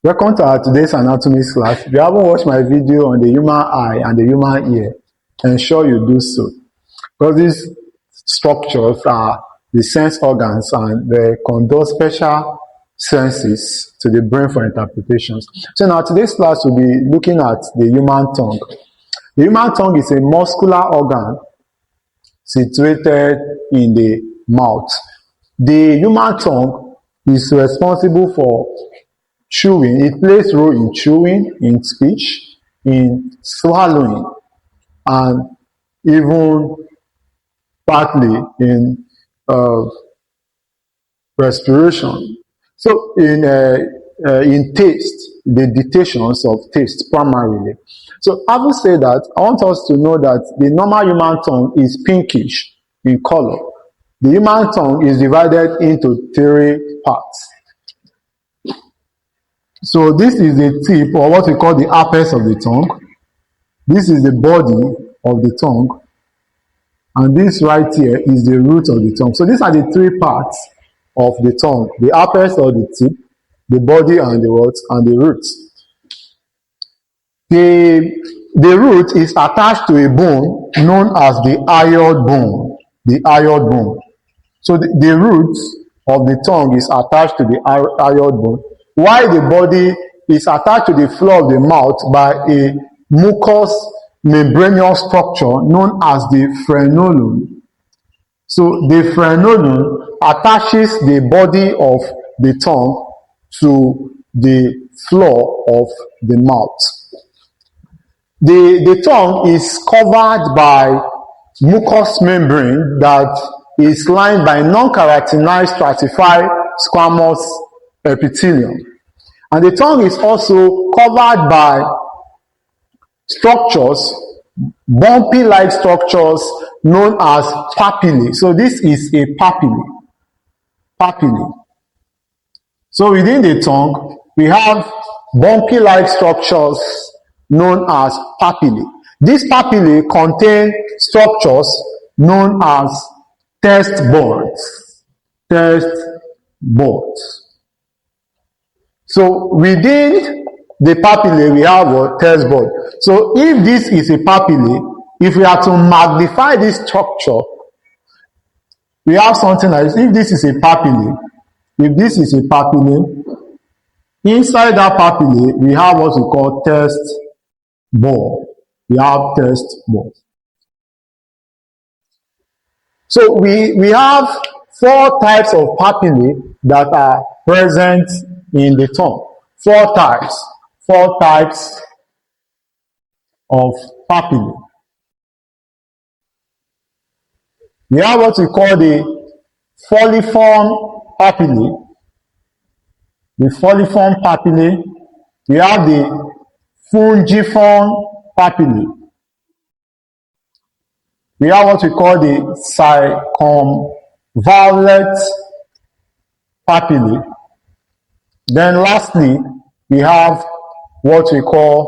Welcome to our today's anatomy class. If you haven't watched my video on the human eye and the human ear, ensure you do so. Because these structures are the sense organs and they conduct special senses to the brain for interpretations. So now today's class will be looking at the human tongue. The human tongue is a muscular organ situated in the mouth. The human tongue is responsible for chewing. It plays a role in chewing, in speech, in swallowing, and even partly in respiration. So in taste, the dictations of taste primarily. So having said that, I want us to know that the normal human tongue is pinkish in color. The human tongue is divided into 3 parts. So this is the tip, or what we call the apex of the tongue. This is the body of the tongue. And this right here is the root of the tongue. So these are the 3 parts of the tongue. The apex or the tip, the body and the what, and the roots. The root is attached to a bone known as the hyoid bone. The hyoid bone. So the root of the tongue is attached to the hyoid bone, while the body is attached to the floor of the mouth by a mucous membranous structure known as the frenulum. So the frenulum attaches the body of the tongue to the floor of the mouth. The tongue is covered by mucous membrane that is lined by non-keratinized stratified squamous epithelium. And the tongue is also covered by structures, bumpy-like structures known as papillae. So this is a papillae. Papillae. So within the tongue, we have bumpy-like structures known as papillae. These papillae contain structures known as taste buds. Taste buds. So within the papillae, we have a taste bud. So if this is a papillae, if we are to magnify this structure, we have something like this. If this is a papillae, inside that papillae, we have what we call taste bud. We have taste bud. So we have 4 types of papillae that are present in the tongue. 4 types. 4 types of papillae. We have what we call the foliform papillae. The foliform papillae. We have the fungiform papillae. We have what we call the circumvallate papillae. Then lastly, we have what we call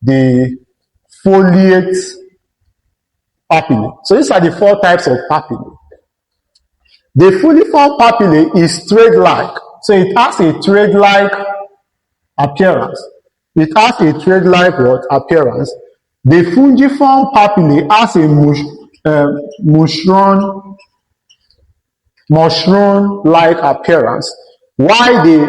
the foliate papillae. So these are the 4 types of papillae. The foliform papillae is thread-like. So it has a thread-like appearance. It has a thread-like what? Appearance. The fungiform papillae has a mushroom-like appearance, while the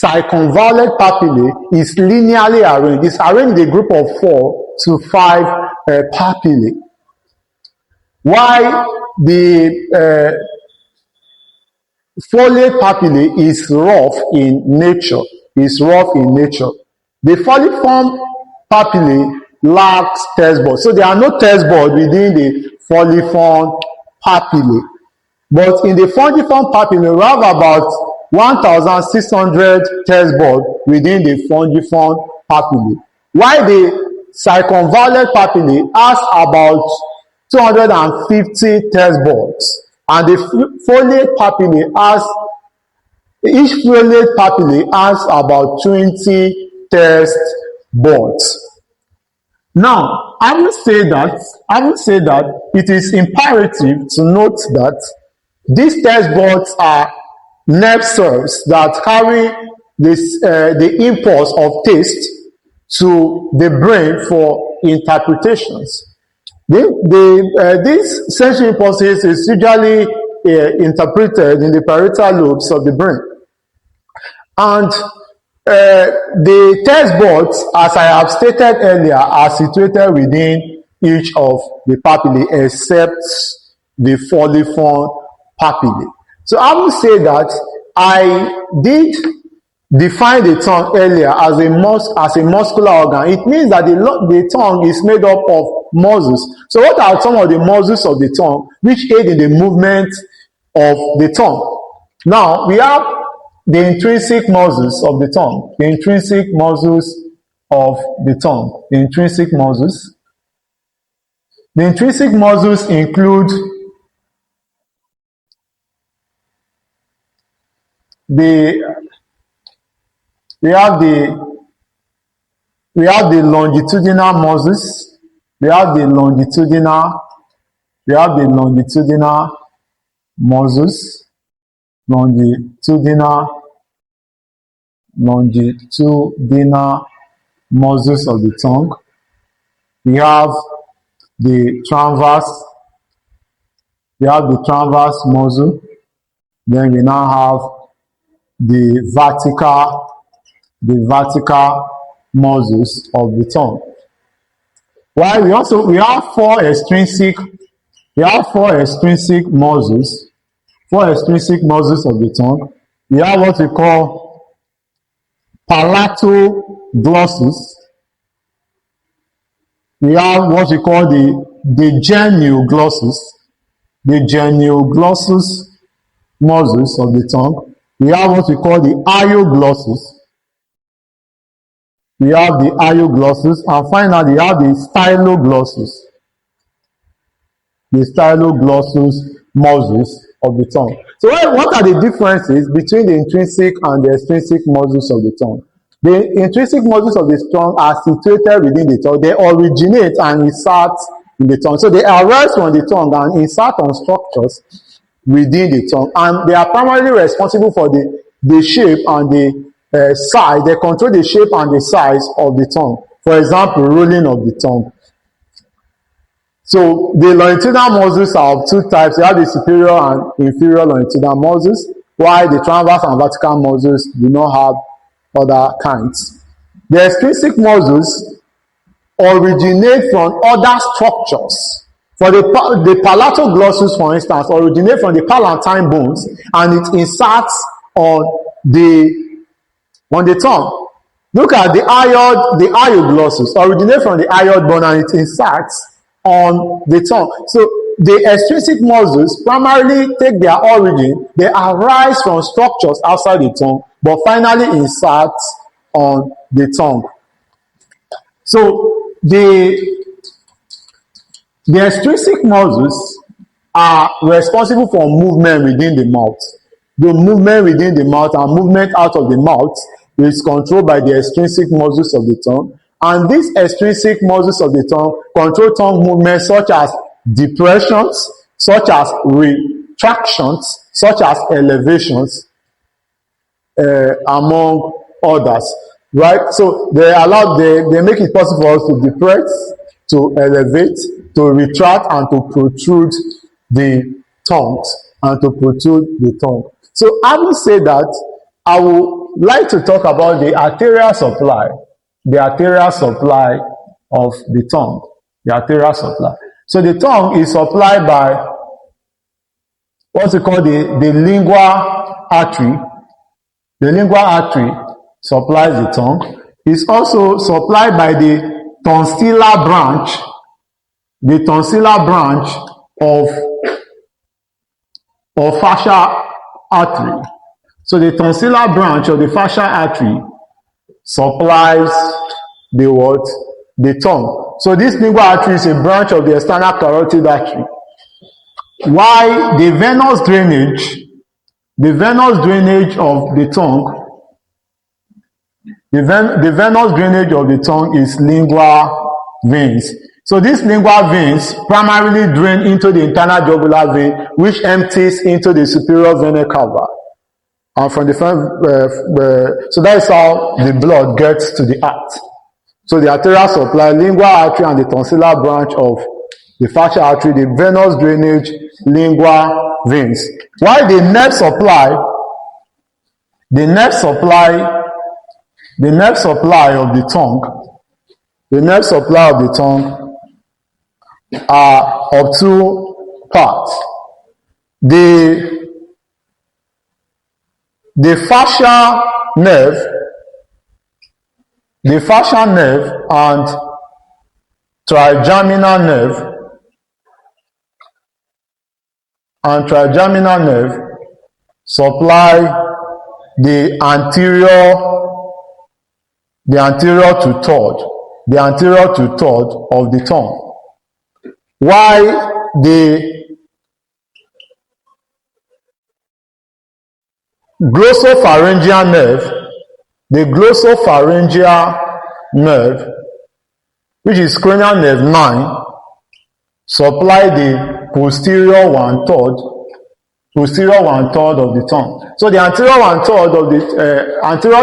circumvallate papillae is linearly arranged. It's arranged in a group of 4 to 5 papillae, while the foliate papillae is rough in nature. The foliform papillae lacks taste buds. So there are no taste buds within the foliform papillae. But in the fungiform papillae, we have about 1,600 taste buds within the fungiform papillae. While the circumvallate papillae has about 250 taste buds. And the foliate papillae has, each foliate papillae has about 20 taste buds. Now, I would say that it is imperative to note that These taste buds are nerve cells that carry the impulse of taste to the brain for interpretations. These sensory impulses is usually interpreted in the parietal lobes of the brain. And the taste buds, as I have stated earlier, are situated within each of the papillae except the foliform papillae. So I will say that I did define the tongue earlier as a muscular organ. It means that the tongue is made up of muscles. So what are some of the muscles of the tongue which aid in the movement of the tongue? Now, we have the intrinsic muscles of the tongue. The intrinsic muscles of the tongue. The intrinsic muscles. The intrinsic muscles include we have the longitudinal muscles. We have the longitudinal muscles. Longitudinal muscles of the tongue. We have the transverse muscle. Then we now have the vertical muscles of the tongue. While we have four extrinsic muscles. Four extrinsic muscles of the tongue. We have what we call palatoglossus. We have what we call the genioglossus. The genioglossus muscles of the tongue. We have what we call the ioglossus. We have the ioglossus, and finally we have the styloglossus. The styloglossus muscles of the tongue. So what are the differences between the intrinsic and the extrinsic muscles of the tongue? The intrinsic muscles of the tongue are situated within the tongue. They originate and insert in the tongue. So they arise from the tongue and insert on structures within the tongue. And they are primarily responsible for the shape and the size. They control the shape and the size of the tongue. For example, rolling of the tongue. So the longitudinal muscles are of two types. You have the superior and inferior longitudinal muscles, while the transverse and vertical muscles do not have other kinds. The extrinsic muscles originate from other structures. For the palatoglossus, for instance, originate from the palatine bones, and it inserts on the tongue. Look at the ioglossus, originate from the hyoid bone, and it inserts on the tongue. So the extrinsic muscles primarily take their origin, they arise from structures outside the tongue, but finally insert on the tongue. So the extrinsic muscles are responsible for movement within the mouth. The movement within the mouth and movement out of the mouth is controlled by the extrinsic muscles of the tongue. And these extrinsic muscles of the tongue control tongue movements such as depressions, such as retractions, such as elevations, among others. Right? So they make it possible for us to depress, to elevate, to retract, and to protrude the tongue. So having said that, I would like to talk about the arterial supply. The arterial supply of the tongue. The arterial supply. So the tongue is supplied by what we call the lingual artery. The lingual artery supplies the tongue. It's also supplied by the tonsillar branch. The tonsillar branch of fascial artery. So the tonsillar branch of the fascial artery supplies the tongue. So this lingual artery is a branch of the external carotid artery. While the venous drainage of the tongue, the venous drainage of the tongue is lingual veins. So these lingual veins primarily drain into the internal jugular vein, which empties into the superior vena cava. And from the so that is how the blood gets to the heart. So the arterial supply, lingual artery, and the tonsillar branch of the facial artery, the venous drainage, lingual veins. While the nerve supply of the tongue are of two parts. The fascial nerve and trigeminal nerve supply the anterior to third of the tongue, while the glossopharyngeal nerve, which is cranial nerve 9, supply the posterior one third of the tongue. So the anterior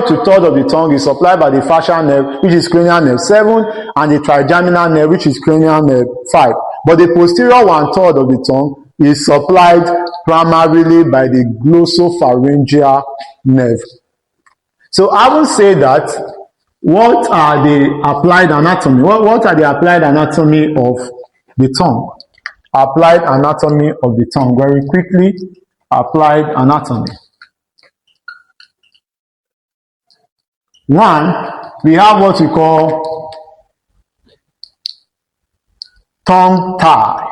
to third of the tongue is supplied by the fascial nerve, which is cranial nerve 7, and the trigeminal nerve, which is cranial nerve 5. But the posterior one third of the tongue is supplied primarily by the glossopharyngeal nerve. So I will say that what are the applied anatomy? What are the applied anatomy of the tongue? Applied anatomy of the tongue. Very quickly, applied anatomy. 1, we have what we call tongue tie,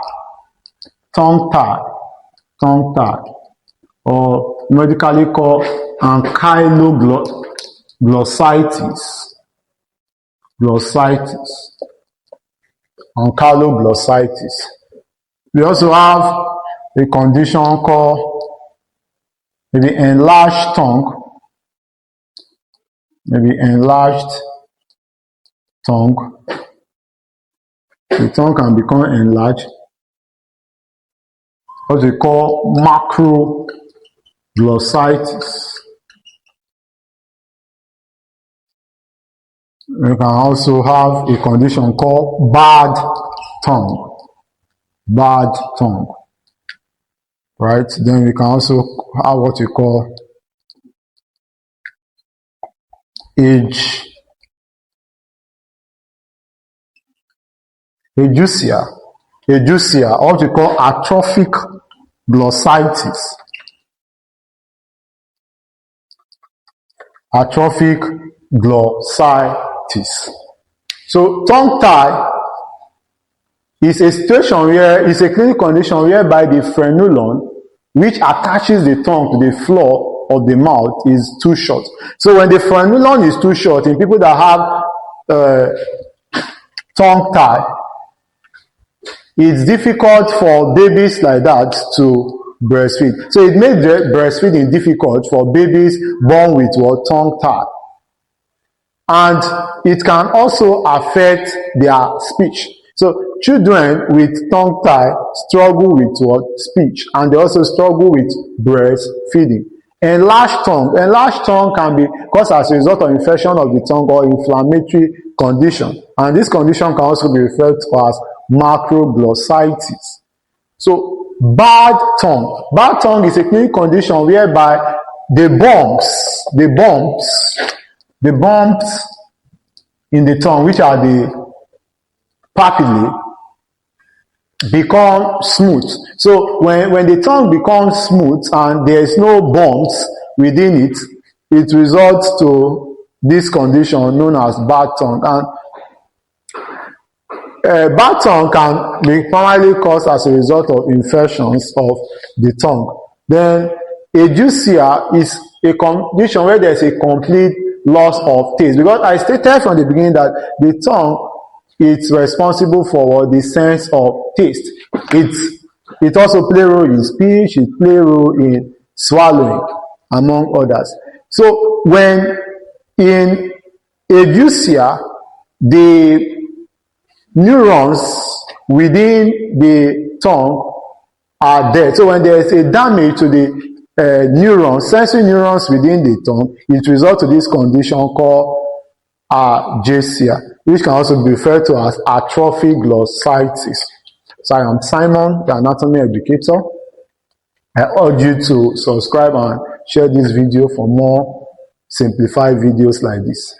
or medically called ankyloglossitis. We also have a condition called maybe enlarged tongue. The tongue can become enlarged. What we call macroglossitis. We can also have a condition called bad tongue. Right? Then we can also have what we call agesia, or what we call atrophic glossitis. So tongue tie is a situation where it's a clinical condition whereby the frenulum, which attaches the tongue to the floor of the mouth, is too short. So when the frenulum is too short, in people that have tongue tie, it's difficult for babies like that to breastfeed. So it makes breastfeeding difficult for babies born with tongue tie. And it can also affect their speech. So children with tongue tie struggle with speech, and they also struggle with breastfeeding. Enlarged tongue can be caused as a result of infection of the tongue or inflammatory condition, and this condition can also be referred to as macroglossitis. So bad tongue is a clinical condition whereby the bumps in the tongue, which are the papillae, become smooth. So when the tongue becomes smooth and there is no bumps within it, it results to this condition known as bad tongue. And bad tongue can be primarily caused as a result of infections of the tongue. Then agesia is a condition where there is a complete loss of taste, because I stated from the beginning that the tongue is responsible for the sense of taste. It also plays a role in speech, it plays a role in swallowing, among others. So when in agesia, the neurons within the tongue are dead. So when there is a damage to the neurons, sensory neurons within the tongue, it results to this condition called ageusia, which can also be referred to as atrophic glossitis. So I am Simon, the anatomy educator. I urge you to subscribe and share this video for more simplified videos like this.